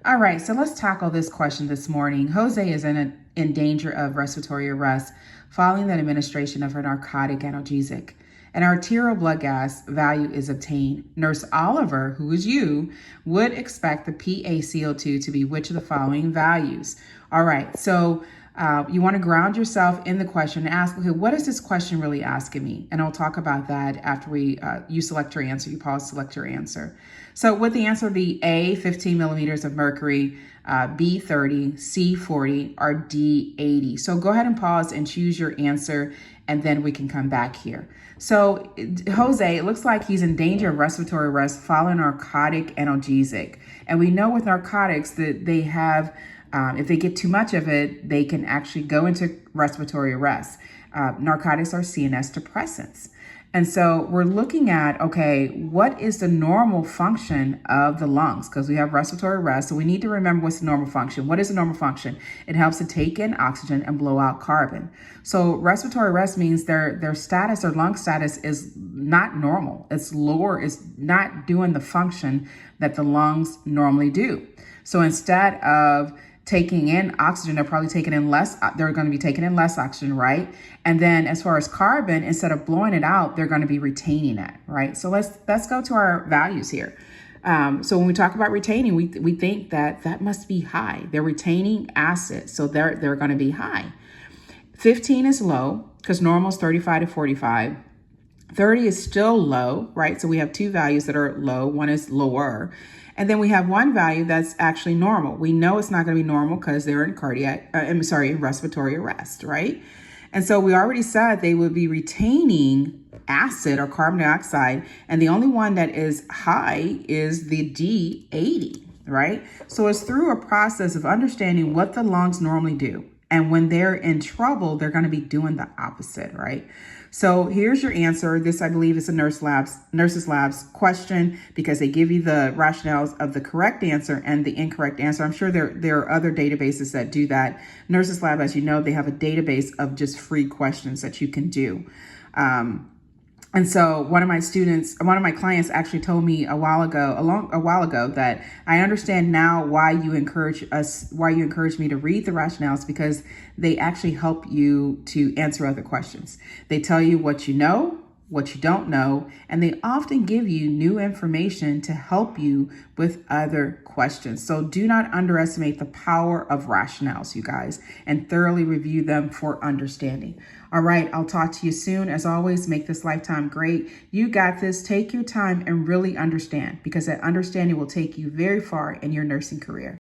All right, so let's tackle this question this morning. Jose is in danger of respiratory arrest following the administration of a narcotic analgesic. An arterial blood gas value is obtained. Nurse Oliver, who is you, would expect the PaCO2 to be which of the following values? All right, so you want to ground yourself in the question and ask, okay, what is this question really asking me? And I'll talk about that after you select your answer, you pause, select your answer. So would the answer be A, 15 millimeters of mercury, B, 30, C, 40, or D, 80? So go ahead and pause and choose your answer, and then we can come back here. So Jose, it looks like he's in danger of respiratory arrest following narcotic analgesic. And we know with narcotics that they have, if they get too much of it, they can actually go into respiratory arrest. Narcotics are CNS depressants. And so we're looking at, okay, what is the normal function of the lungs? Because we have respiratory arrest, so we need to remember what's the normal function. What is the normal function? It helps to take in oxygen and blow out carbon. So respiratory arrest means their status, their lung status is not normal. It's lower, it's not doing the function that the lungs normally do. So instead of taking in oxygen, they're probably taking in less, they're going to be taking in less oxygen, right? And then as far as carbon, instead of blowing it out, they're going to be retaining it, right? So let's go to our values here. So when we talk about retaining, we think that must be high. They're retaining acid, so they're going to be high. 15 is low because normal is 35 to 45. 30 is still low, right? So we have two values that are low. One is lower. And then we have one value that's actually normal. We know it's not going to be normal because they're in respiratory arrest, right? And so we already said they would be retaining acid or carbon dioxide. And the only one that is high is the D80, right? So it's through a process of understanding what the lungs normally do. And when they're in trouble, they're going to be doing the opposite, right? So here's your answer. This, I believe, is a nurses labs question because they give you the rationales of the correct answer and the incorrect answer. I'm sure there are other databases that do that. Nurses Lab, as you know, they have a database of just free questions that you can do. And so one of my clients actually told me a while ago that I understand now why you encourage me to read the rationales, because they actually help you to answer other questions. They tell you what you know, what you don't know, and they often give you new information to help you with other questions. So do not underestimate the power of rationales, you guys, and thoroughly review them for understanding. All right, I'll talk to you soon. As always, make this lifetime great. You got this. Take your time and really understand, because that understanding will take you very far in your nursing career.